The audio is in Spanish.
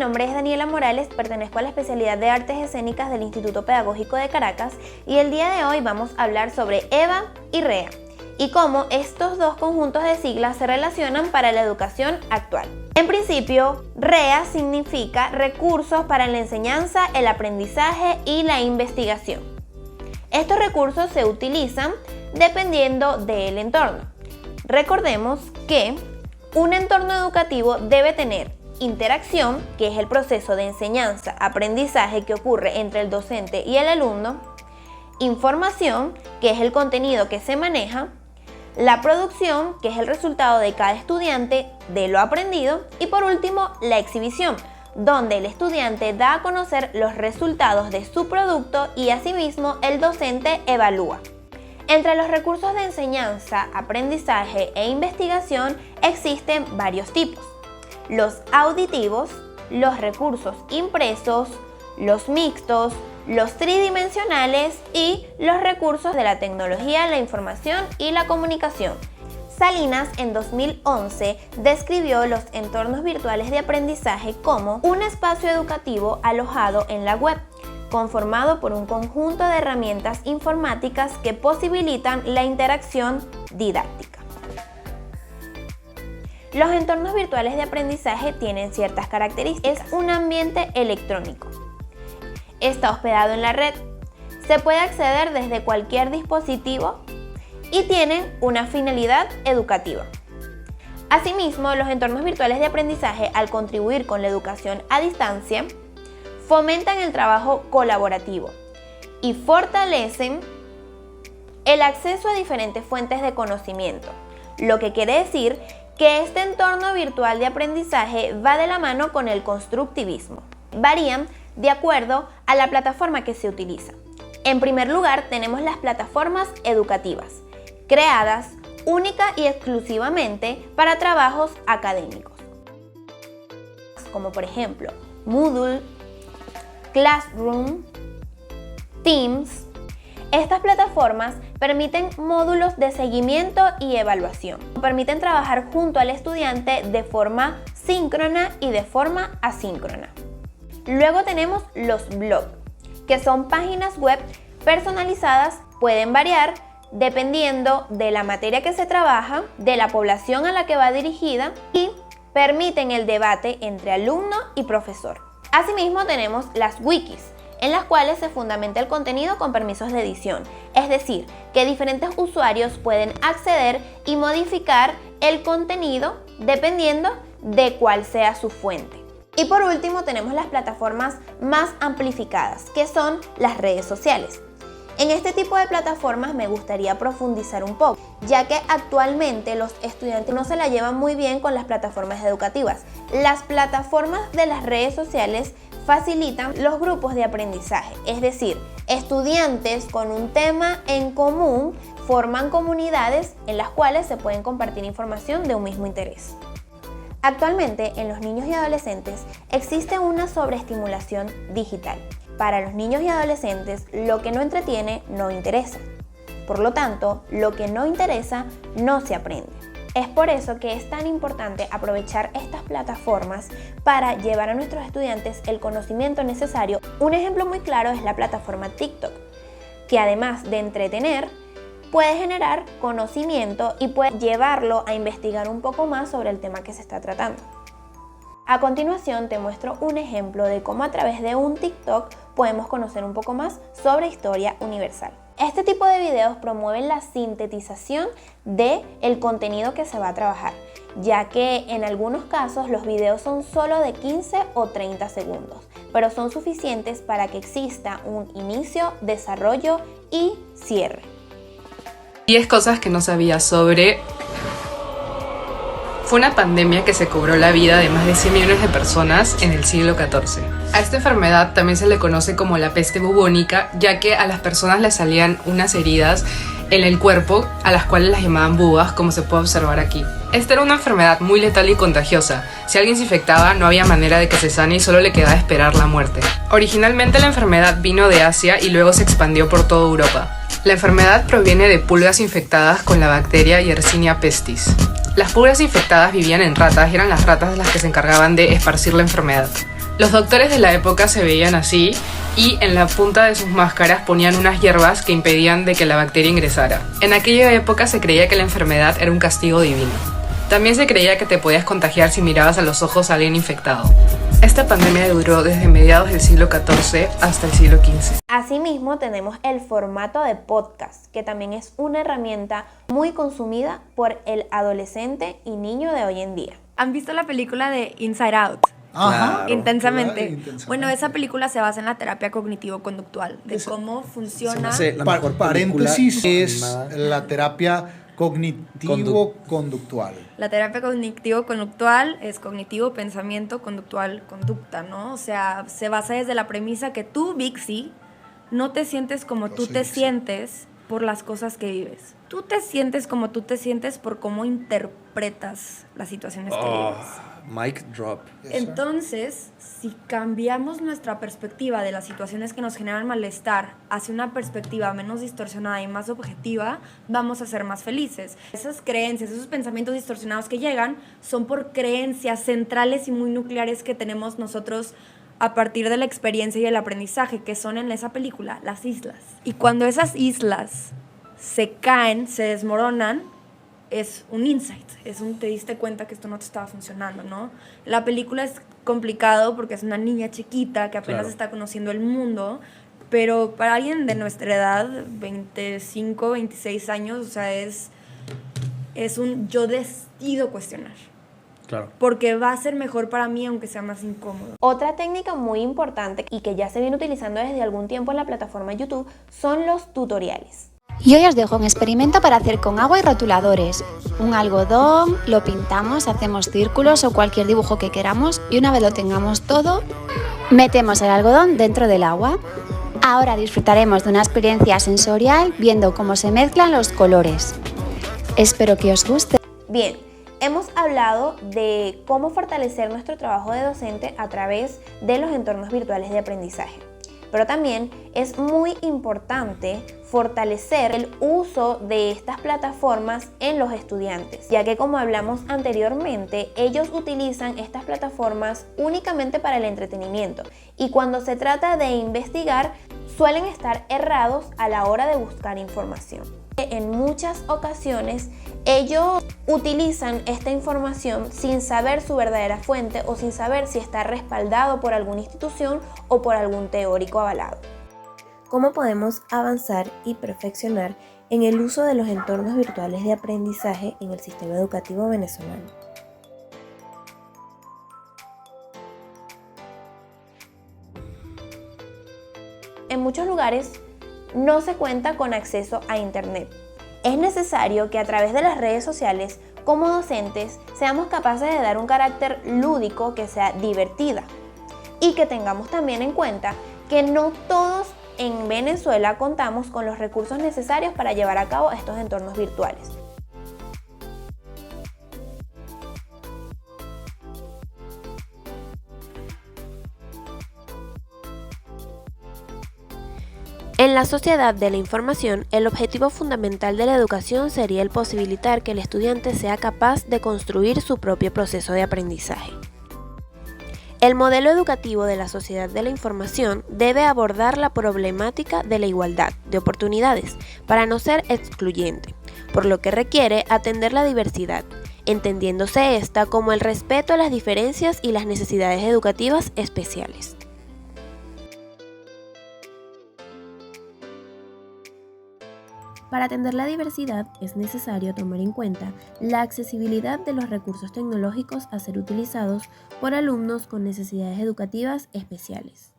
nombre es Daniela Morales, pertenezco a la especialidad de Artes Escénicas del Instituto Pedagógico de Caracas y el día de hoy vamos a hablar sobre EVA y REA y cómo estos dos conjuntos de siglas se relacionan para la educación actual. En principio, REA significa Recursos para la Enseñanza, el Aprendizaje y la Investigación. Estos recursos se utilizan dependiendo del entorno. Recordemos que un entorno educativo debe tener interacción, que es el proceso de enseñanza-aprendizaje que ocurre entre el docente y el alumno, información, que es el contenido que se maneja, la producción, que es el resultado de cada estudiante de lo aprendido, y por último, la exhibición, donde el estudiante da a conocer los resultados de su producto y asimismo el docente evalúa. Entre los recursos de enseñanza, aprendizaje e investigación existen varios tipos: los auditivos, los recursos impresos, los mixtos, los tridimensionales y los recursos de la tecnología, la información y la comunicación. Salinas en 2011 describió los entornos virtuales de aprendizaje como un espacio educativo alojado en la web, conformado por un conjunto de herramientas informáticas que posibilitan la interacción didáctica. Los entornos virtuales de aprendizaje tienen ciertas características. Es un ambiente electrónico. Está hospedado en la red. Se puede acceder desde cualquier dispositivo y tienen una finalidad educativa. Asimismo, los entornos virtuales de aprendizaje, al contribuir con la educación a distancia, fomentan el trabajo colaborativo y fortalecen el acceso a diferentes fuentes de conocimiento, lo que quiere decir que este entorno virtual de aprendizaje va de la mano con el constructivismo. Varían de acuerdo a la plataforma que se utiliza. En primer lugar, tenemos las plataformas educativas, creadas única y exclusivamente para trabajos académicos, como por ejemplo Moodle, Classroom, Teams. Estas plataformas permiten módulos de seguimiento y evaluación. Permiten trabajar junto al estudiante de forma síncrona y de forma asíncrona. Luego tenemos los blogs, que son páginas web personalizadas. Pueden variar dependiendo de la materia que se trabaja, de la población a la que va dirigida y permiten el debate entre alumno y profesor. Asimismo tenemos las wikis, en las cuales se fundamenta el contenido con permisos de edición, es decir, que diferentes usuarios pueden acceder y modificar el contenido dependiendo de cuál sea su fuente. Y por último tenemos las plataformas más amplificadas, que son las redes sociales. En este tipo de plataformas me gustaría profundizar un poco, ya que actualmente los estudiantes no se la llevan muy bien con las plataformas educativas. Las plataformas de las redes sociales facilitan los grupos de aprendizaje, es decir, estudiantes con un tema en común forman comunidades en las cuales se pueden compartir información de un mismo interés. Actualmente, en los niños y adolescentes existe una sobreestimulación digital. Para los niños y adolescentes, lo que no entretiene no interesa. Por lo tanto, lo que no interesa no se aprende. Es por eso que es tan importante aprovechar estas plataformas para llevar a nuestros estudiantes el conocimiento necesario. Un ejemplo muy claro es la plataforma TikTok, que además de entretener, puede generar conocimiento y puede llevarlo a investigar un poco más sobre el tema que se está tratando. A continuación te muestro un ejemplo de cómo a través de un TikTok podemos conocer un poco más sobre historia universal. Este tipo de videos promueven la sintetización del contenido que se va a trabajar, ya que en algunos casos los videos son solo de 15 o 30 segundos, pero son suficientes para que exista un inicio, desarrollo y cierre. 10 cosas que no sabía sobre... Fue una pandemia que se cobró la vida de más de 100 millones de personas en el siglo XIV. A esta enfermedad también se le conoce como la peste bubónica, ya que a las personas les salían unas heridas en el cuerpo, a las cuales las llamaban bubas, como se puede observar aquí. Esta era una enfermedad muy letal y contagiosa. Si alguien se infectaba, no había manera de que se sane y solo le quedaba esperar la muerte. Originalmente la enfermedad vino de Asia y luego se expandió por toda Europa. La enfermedad proviene de pulgas infectadas con la bacteria Yersinia pestis. Las pulgas infectadas vivían en ratas y eran las ratas las que se encargaban de esparcir la enfermedad. Los doctores de la época se veían así y en la punta de sus máscaras ponían unas hierbas que impedían de que la bacteria ingresara. En aquella época se creía que la enfermedad era un castigo divino. También se creía que te podías contagiar si mirabas a los ojos a alguien infectado. Esta pandemia duró desde mediados del siglo XIV hasta el siglo XV. Asimismo, tenemos el formato de podcast, que también es una herramienta muy consumida por el adolescente y niño de hoy en día. ¿Han visto la película de Inside Out? Ajá. Intensamente. Bueno, esa película se basa en la terapia cognitivo-conductual, de cómo funciona. La mejor paréntesis es la terapia cognitivo-conductual. La terapia cognitivo-conductual es cognitivo, pensamiento, conductual, conducta, ¿no? O sea, se basa desde la premisa que tú, Vixie, no te sientes como tú te sientes por las cosas que vives. Tú te sientes como tú te sientes por cómo interpretas las situaciones que vives. Mic drop. Entonces, si cambiamos nuestra perspectiva de las situaciones que nos generan malestar hacia una perspectiva menos distorsionada y más objetiva, vamos a ser más felices. Esas creencias, esos pensamientos distorsionados que llegan son por creencias centrales y muy nucleares que tenemos nosotros a partir de la experiencia y el aprendizaje, que son en esa película las islas. Y cuando esas islas se caen, se desmoronan, es un insight, te diste cuenta que esto no te estaba funcionando, ¿no? La película es complicado porque es una niña chiquita que apenas está conociendo el mundo, pero para alguien de nuestra edad, 25, 26 años, o sea, es un yo decido cuestionar. Claro. Porque va a ser mejor para mí aunque sea más incómodo. Otra técnica muy importante y que ya se viene utilizando desde algún tiempo en la plataforma YouTube son los tutoriales. Y hoy os dejo un experimento para hacer con agua y rotuladores. Un algodón, lo pintamos, hacemos círculos o cualquier dibujo que queramos y una vez lo tengamos todo, metemos el algodón dentro del agua. Ahora disfrutaremos de una experiencia sensorial viendo cómo se mezclan los colores. Espero que os guste. Bien, hemos hablado de cómo fortalecer nuestro trabajo de docente a través de los entornos virtuales de aprendizaje. Pero también es muy importante fortalecer el uso de estas plataformas en los estudiantes, ya que como hablamos anteriormente, ellos utilizan estas plataformas únicamente para el entretenimiento y cuando se trata de investigar suelen estar errados a la hora de buscar información. En muchas ocasiones ellos utilizan esta información sin saber su verdadera fuente o sin saber si está respaldado por alguna institución o por algún teórico avalado. ¿Cómo podemos avanzar y perfeccionar en el uso de los entornos virtuales de aprendizaje en el sistema educativo venezolano? En muchos lugares no se cuenta con acceso a Internet. Es necesario que a través de las redes sociales, como docentes, seamos capaces de dar un carácter lúdico que sea divertida y que tengamos también en cuenta que no todos en Venezuela contamos con los recursos necesarios para llevar a cabo estos entornos virtuales. En la sociedad de la información, el objetivo fundamental de la educación sería el posibilitar que el estudiante sea capaz de construir su propio proceso de aprendizaje. El modelo educativo de la sociedad de la información debe abordar la problemática de la igualdad de oportunidades para no ser excluyente, por lo que requiere atender la diversidad, entendiéndose esta como el respeto a las diferencias y las necesidades educativas especiales. Para atender la diversidad es necesario tomar en cuenta la accesibilidad de los recursos tecnológicos a ser utilizados por alumnos con necesidades educativas especiales.